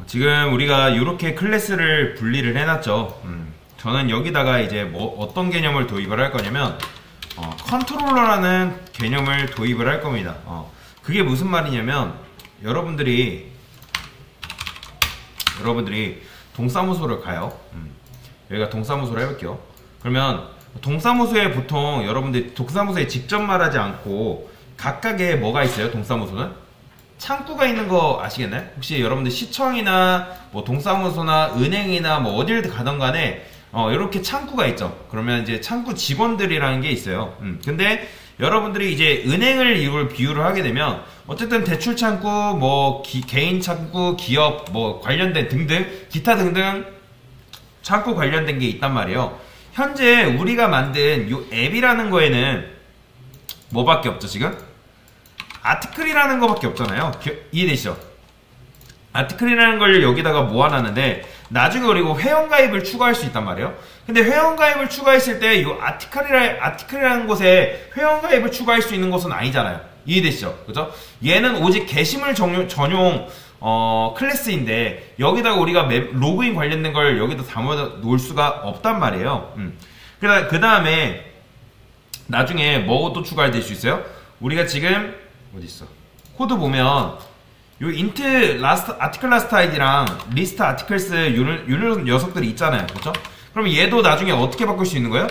지금 우리가 이렇게 클래스를 분리를 해놨죠. 저는 여기다가 이제 뭐 어떤 개념을 도입을 할 거냐면 컨트롤러라는 개념을 도입을 할 겁니다. 그게 무슨 말이냐면 여러분들이 동사무소를 가요. 여기가 동사무소를 해볼게요. 그러면 동사무소에 보통 여러분들이 동사무소에 직접 말하지 않고 각각의 뭐가 있어요? 동사무소는 창구가 있는 거 아시겠나요? 혹시 여러분들 시청이나 뭐 동사무소나 은행이나 뭐 어딜 가던 간에 이렇게 창구가 있죠. 그러면 이제 창구 직원들이라는 게 있어요. 근데 여러분들이 이제 은행을 이걸 비유를 하게 되면 어쨌든 대출 창구, 뭐 개인 창구, 기업 뭐 관련된 등등 기타 등등 창구 관련된 게 있단 말이에요. 현재 우리가 만든 이 앱이라는 거에는 뭐밖에 없죠 지금? 아티클이라는 거밖에 없잖아요. 이해되시죠? 아티클이라는 걸 여기다가 모아놨는데 나중에 그리고 회원가입을 추가할 수 있단 말이에요. 근데 회원가입을 추가했을 때 이 아티클이라는 곳에 회원가입을 추가할 수 있는 곳은 아니잖아요. 이해되시죠? 그죠? 얘는 오직 게시물 전용 클래스인데 여기다가 우리가 로그인 관련된 걸 여기다 담아 놓을 수가 없단 말이에요. 그 다음에 나중에 뭐도 추가될 수 있어요? 우리가 지금 어딨어? 코드 보면 요 int last article last id랑 list articles 요 녀석들이 있잖아요. 그렇죠? 그럼 얘도 나중에 어떻게 바꿀 수 있는 거예요?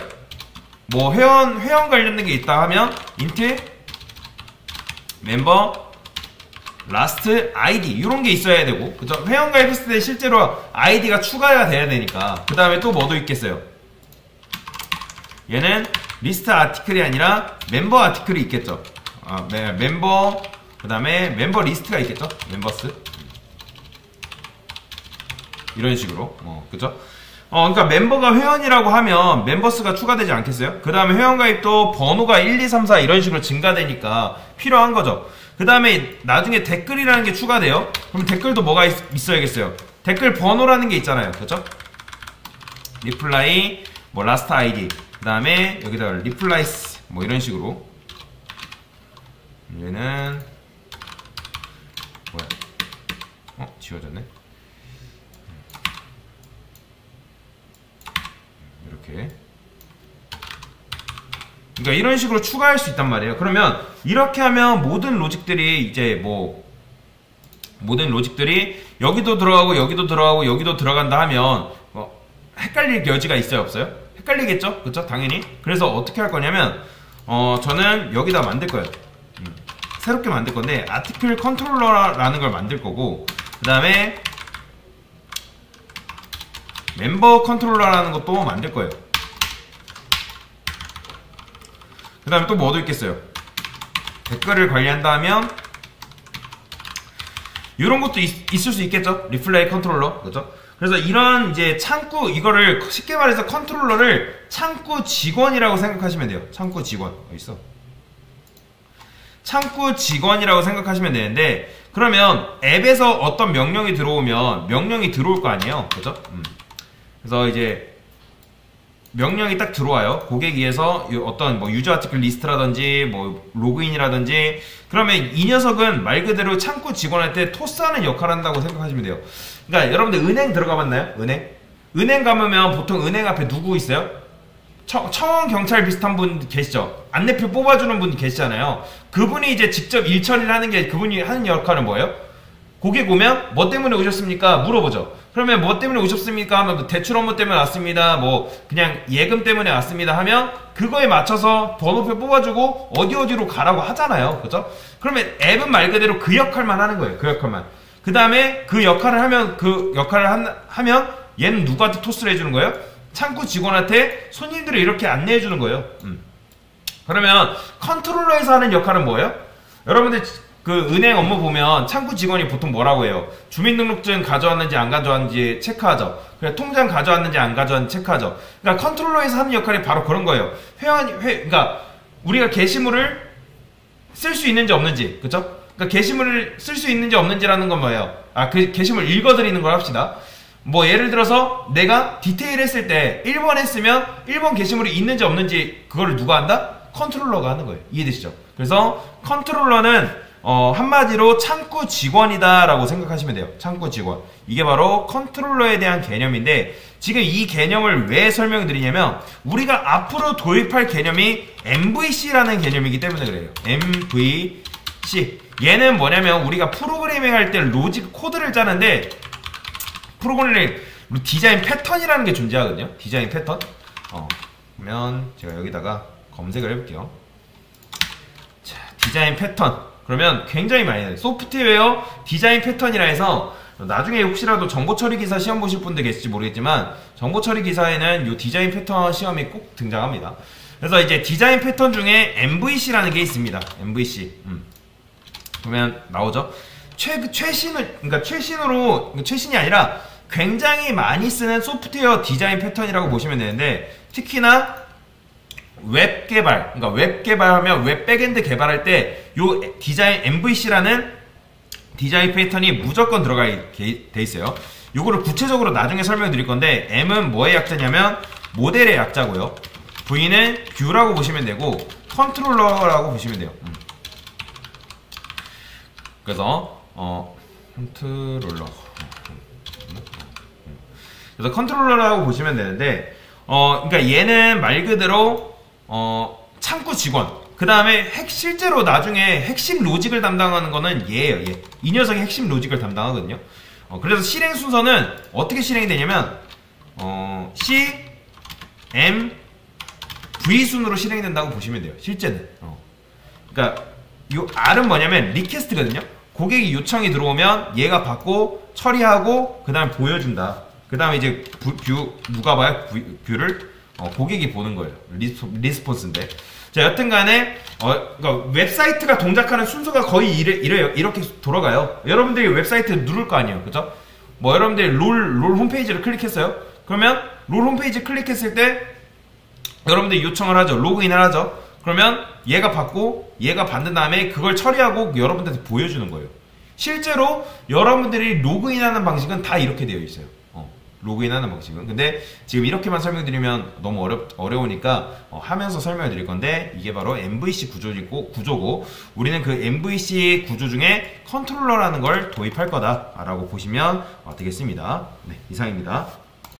뭐 회원 관련된 게 있다 하면 int member last id 이런 게 있어야 되고, 그죠? 회원 가입했을 때 실제로 아이디가 추가가 돼야 되니까. 그 다음에 또 뭐도 있겠어요? 얘는 리스트 아티클이 아니라 멤버 아티클이 있겠죠. 네, 멤버, 그 다음에 멤버 리스트가 있겠죠. 멤버스 이런 식으로 그죠? 그러니까 멤버가 회원이라고 하면 멤버스가 추가되지 않겠어요? 그 다음에 회원가입도 번호가 1, 2, 3, 4 이런 식으로 증가되니까 필요한 거죠. 그 다음에 나중에 댓글이라는 게 추가돼요. 그럼 댓글도 뭐가 있어야겠어요? 댓글 번호라는 게 있잖아요. 그죠? 리플라이, 뭐 라스트 아이디, 그 다음에 여기다가 리플라이스 뭐 이런 식으로. 얘는 뭐야? 지워졌네. 이렇게. 그러니까 이런 식으로 추가할 수 있단 말이에요. 그러면 이렇게 하면 모든 로직들이 이제 모든 로직들이 여기도 들어가고 여기도 들어가고 여기도 들어간다 하면 헷갈릴 여지가 있어요, 없어요? 헷갈리겠죠? 그쵸? 당연히. 그래서 어떻게 할 거냐면 저는 여기다 만들 거예요. 새롭게 만들 건데 아티클 컨트롤러라는 걸 만들 거고, 그 다음에 멤버 컨트롤러라는 것도 만들 거예요. 그 다음에 또 뭐도 있겠어요? 댓글을 관리한다 하면 이런 것도 있을 수 있겠죠? 리플레이 컨트롤러, 그죠? 그래서 이런 이제 창구, 이거를 쉽게 말해서 컨트롤러를 창구 직원이라고 생각하시면 돼요. 창구 직원. 어디 있어? 창구 직원이라고 생각하시면 되는데, 그러면 앱에서 어떤 명령이 들어오면 명령이 들어올 거 아니에요, 그죠? 그래서 이제 명령이 딱 들어와요. 고객위에서 어떤 뭐 유저 아티클 리스트라든지 뭐 로그인이라든지. 그러면 이 녀석은 말 그대로 창구 직원한테 토스하는 역할을 한다고 생각하시면 돼요. 그러니까 여러분들 은행 들어가 봤나요? 은행 가면 보통 은행 앞에 누구 있어요? 청원 경찰 비슷한 분 계시죠? 안내표 뽑아주는 분 계시잖아요. 그분이 이제 직접 일 처리를 하는 게, 그분이 하는 역할은 뭐예요? 고객 오면 뭐 때문에 오셨습니까? 물어보죠. 그러면 뭐 때문에 오셨습니까? 하면 뭐 대출 업무 때문에 왔습니다. 뭐 그냥 예금 때문에 왔습니다. 하면 그거에 맞춰서 번호표 뽑아주고 어디로 가라고 하잖아요. 그죠? 그러면 앱은 말 그대로 그 역할만 하는 거예요. 그 역할만. 그 다음에 그 역할을 하면 얘는 누구한테 토스를 해주는 거예요? 창구 직원한테 손님들을 이렇게 안내해 주는 거예요. 그러면 컨트롤러에서 하는 역할은 뭐예요? 여러분들 그 은행 업무 보면 창구 직원이 보통 뭐라고 해요? 주민등록증 가져왔는지 안 가져왔는지 체크하죠. 그래, 통장 가져왔는지 안 가져왔는지 체크하죠. 그러니까 컨트롤러에서 하는 역할이 바로 그런 거예요. 그러니까 우리가 게시물을 쓸 수 있는지 없는지, 그쵸? 그러니까 게시물을 쓸 수 있는지 없는지라는 건 뭐예요? 그 게시물 읽어드리는 걸 합시다. 뭐 예를 들어서 내가 디테일 했을 때 1번 했으면 1번 게시물이 있는지 없는지 그거를 누가 한다? 컨트롤러가 하는 거예요. 이해되시죠? 그래서 컨트롤러는 한마디로 창구 직원이다 라고 생각하시면 돼요. 창구 직원. 이게 바로 컨트롤러에 대한 개념인데, 지금 이 개념을 왜 설명드리냐면 우리가 앞으로 도입할 개념이 MVC라는 개념이기 때문에 그래요. MVC. 얘는 뭐냐면 우리가 프로그래밍 할 때 로직 코드를 짜는데, 프로그래밍 디자인 패턴이라는 게 존재하거든요. 디자인 패턴. 그러면 제가 여기다가 검색을 해볼게요. 자, 디자인 패턴. 그러면 굉장히 많이 나요. 소프트웨어 디자인 패턴이라 해서 나중에 혹시라도 정보처리 기사 시험 보실 분들 계실지 모르겠지만, 정보처리 기사에는 이 디자인 패턴 시험이 꼭 등장합니다. 그래서 이제 디자인 패턴 중에 MVC라는 게 있습니다. MVC. 그러면 나오죠. 그러니까 최신이 아니라 굉장히 많이 쓰는 소프트웨어 디자인 패턴이라고 보시면 되는데, 특히나 웹 개발, 그러니까 웹 개발하면 웹 백엔드 개발할 때 요 디자인 MVC라는 디자인 패턴이 무조건 들어가 돼 있어요. 요거를 구체적으로 나중에 설명드릴 건데, M은 뭐의 약자냐면 모델의 약자고요. V는 뷰라고 보시면 되고, 컨트롤러라고 보시면 돼요. 그래서 컨트롤러라고 보시면 되는데, 그러니까 얘는 말 그대로 창구 직원. 그 다음에 실제로 나중에 핵심 로직을 담당하는 거는 얘예요. 얘. 이 녀석이 핵심 로직을 담당하거든요. 그래서 실행 순서는 어떻게 실행이 되냐면 C, M, V 순으로 실행이 된다고 보시면 돼요. 실제는. 그러니까 요 R은 뭐냐면 리퀘스트거든요. 고객이 요청이 들어오면 얘가 받고 처리하고 그 다음에 보여준다. 그 다음에 이제 누가 봐요? 뷰를 고객이 보는 거예요. 리스폰스인데. 자, 여튼간에 그러니까 웹사이트가 동작하는 순서가 거의 이래요. 이렇게 돌아가요. 여러분들이 웹사이트 누를 거 아니에요, 그죠? 뭐 여러분들이 롤 홈페이지를 클릭했어요. 그러면 롤 홈페이지 클릭했을 때 여러분들이 요청을 하죠. 로그인을 하죠. 그러면 얘가 받고 얘가 받는 다음에 그걸 처리하고 여러분들한테 보여주는 거예요. 실제로 여러분들이 로그인하는 방식은 다 이렇게 되어 있어요. 로그인하는 방식은. 근데 지금 이렇게만 설명드리면 너무 어려우니까 하면서 설명을 드릴 건데, 이게 바로 MVC 구조고 우리는 그 MVC 구조 중에 컨트롤러라는 걸 도입할 거다 라고 보시면 되겠습니다. 네, 이상입니다.